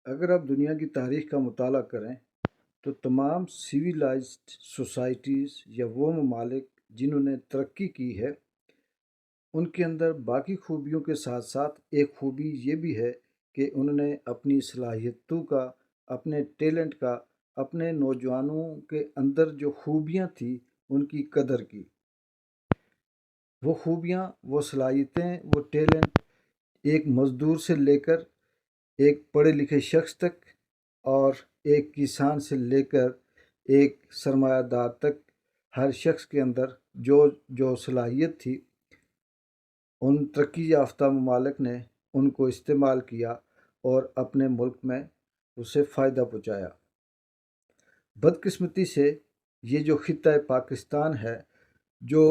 اگر آپ دنیا کی تاریخ کا مطالعہ کریں تو تمام سویلائزڈ سوسائٹیز یا وہ ممالک جنہوں نے ترقی کی ہے ان کے اندر باقی خوبیوں کے ساتھ ساتھ ایک خوبی یہ بھی ہے کہ انہوں نے اپنی صلاحیتوں کا، اپنے ٹیلنٹ کا، اپنے نوجوانوں کے اندر جو خوبیاں تھیں ان کی قدر کی۔ وہ خوبیاں، وہ صلاحیتیں، وہ ٹیلنٹ ایک مزدور سے لے کر ایک پڑھے لکھے شخص تک اور ایک کسان سے لے کر ایک سرمایہ دار تک، ہر شخص کے اندر جو صلاحیت تھی ان ترقی یافتہ ممالک نے ان کو استعمال کیا اور اپنے ملک میں اسے فائدہ پہنچایا۔ بدقسمتی سے یہ جو خطہ پاکستان ہے، جو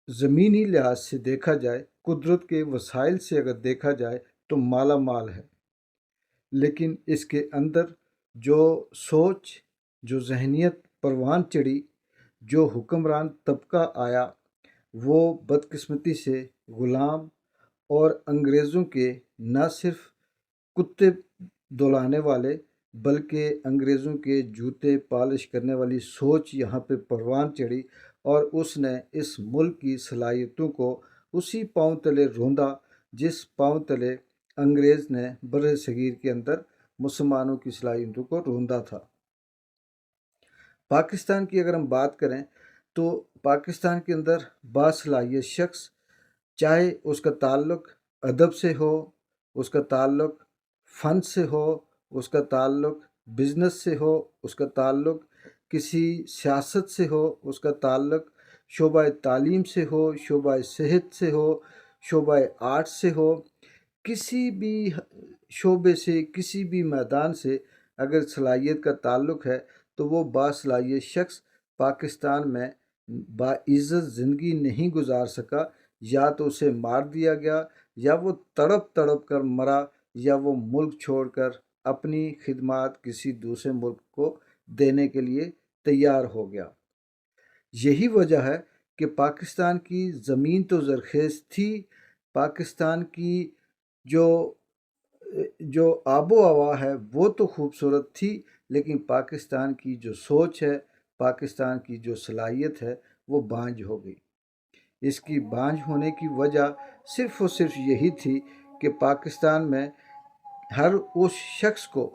زمینی لحاظ سے دیکھا جائے، قدرت کے وسائل سے اگر دیکھا جائے تو مالا مال ہے، لیکن اس کے اندر جو سوچ، جو ذہنیت پروان چڑھی، جو حکمران طبقہ آیا، وہ بدقسمتی سے غلام اور انگریزوں کے نہ صرف کتے دلانے والے بلکہ انگریزوں کے جوتے پالش کرنے والی سوچ یہاں پہ پروان چڑھی، اور اس نے اس ملک کی صلاحیتوں کو اسی پاؤں تلے روندا جس پاؤں تلے انگریز نے بر صغیر کے اندر مسلمانوں کی صلاحیتوں کو روندا تھا۔ پاکستان کی اگر ہم بات کریں تو پاکستان کے اندر باصلاحیت شخص، چاہے اس کا تعلق ادب سے ہو، اس کا تعلق فن سے ہو، اس کا تعلق بزنس سے ہو، اس کا تعلق کسی سیاست سے ہو، اس کا تعلق شعبہ تعلیم سے ہو، شعبہ صحت سے ہو، شعبہ آرٹ سے ہو، کسی بھی شعبے سے، کسی بھی میدان سے اگر صلاحیت کا تعلق ہے تو وہ باصلاحیت شخص پاکستان میں باعزت زندگی نہیں گزار سکا، یا تو اسے مار دیا گیا، یا وہ تڑپ تڑپ کر مرا، یا وہ ملک چھوڑ کر اپنی خدمات کسی دوسرے ملک کو دینے کے لیے تیار ہو گیا۔ یہی وجہ ہے کہ پاکستان کی زمین تو زرخیز تھی، پاکستان کی جو آب و ہوا ہے وہ تو خوبصورت تھی، لیکن پاکستان کی جو سوچ ہے، پاکستان کی جو صلاحیت ہے وہ بانجھ ہو گئی۔ اس کی بانجھ ہونے کی وجہ صرف اور صرف یہی تھی کہ پاکستان میں ہر اس شخص کو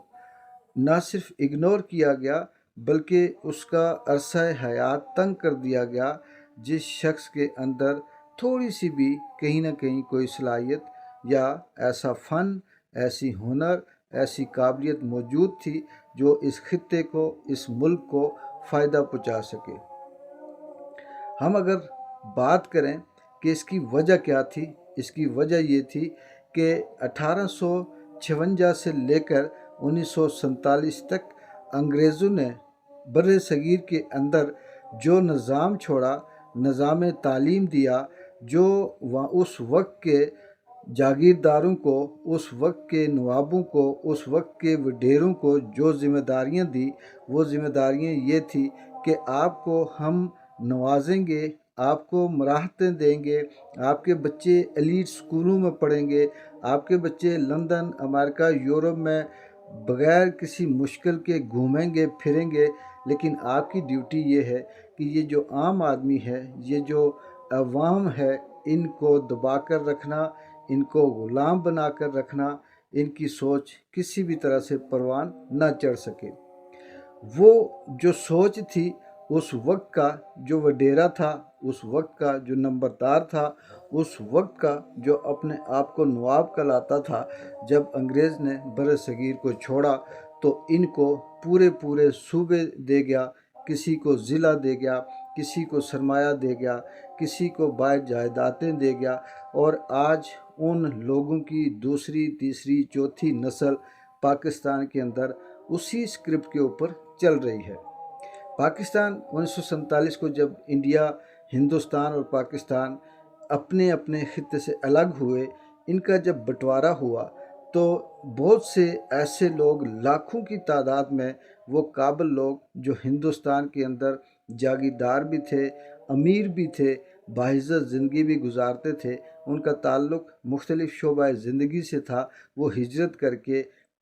نہ صرف اگنور کیا گیا بلکہ اس کا عرصہ حیات تنگ کر دیا گیا، جس شخص کے اندر تھوڑی سی بھی کہیں نہ کہیں کوئی صلاحیت یا ایسا فن، ایسی ہنر، ایسی قابلیت موجود تھی جو اس خطے کو، اس ملک کو فائدہ پہنچا سکے۔ ہم اگر بات کریں کہ اس کی وجہ کیا تھی، اس کی وجہ یہ تھی کہ 1856 سے لے کر 1947 تک انگریزوں نے بر صغیر کے اندر جو نظام چھوڑا، نظام تعلیم دیا، جو اس وقت کے جاگیرداروں کو، اس وقت کے نوابوں کو، اس وقت کے وڈیروں کو جو ذمہ داریاں دی، وہ ذمہ داریاں یہ تھی کہ آپ کو ہم نوازیں گے، آپ کو مراحتیں دیں گے، آپ کے بچے ایلیٹ سکولوں میں پڑھیں گے، آپ کے بچے لندن، امریکہ، یورپ میں بغیر کسی مشکل کے گھومیں گے پھریں گے، لیکن آپ کی ڈیوٹی یہ ہے کہ یہ جو عام آدمی ہے، یہ جو عوام ہے، ان کو دبا کر رکھنا، ان کو غلام بنا کر رکھنا، ان کی سوچ کسی بھی طرح سے پروان نہ چڑھ سکے۔ وہ جو سوچ تھی، اس وقت کا جو وڈیرا تھا، اس وقت کا جو نمبردار تھا، اس وقت کا جو اپنے آپ کو نواب کہلاتا تھا، جب انگریز نے بر صغیر کو چھوڑا تو ان کو پورے صوبے دے گیا، کسی کو ضلع دے گیا، کسی کو سرمایہ دے گیا، کسی کو باعث جائیدادیں دے گیا، اور آج ان لوگوں کی دوسری، تیسری، چوتھی نسل پاکستان کے اندر اسی اسکرپٹ کے اوپر چل رہی ہے۔ پاکستان 1947 کو جب انڈیا، ہندوستان اور پاکستان اپنے اپنے خطے سے الگ ہوئے، ان کا جب بٹوارا ہوا تو بہت سے ایسے لوگ، لاکھوں کی تعداد میں وہ قابل لوگ جو ہندوستان کے اندر جاگیردار بھی تھے، امیر بھی تھے، باعزت زندگی بھی گزارتے تھے، ان کا تعلق مختلف شعبہ زندگی سے تھا، وہ ہجرت کر کے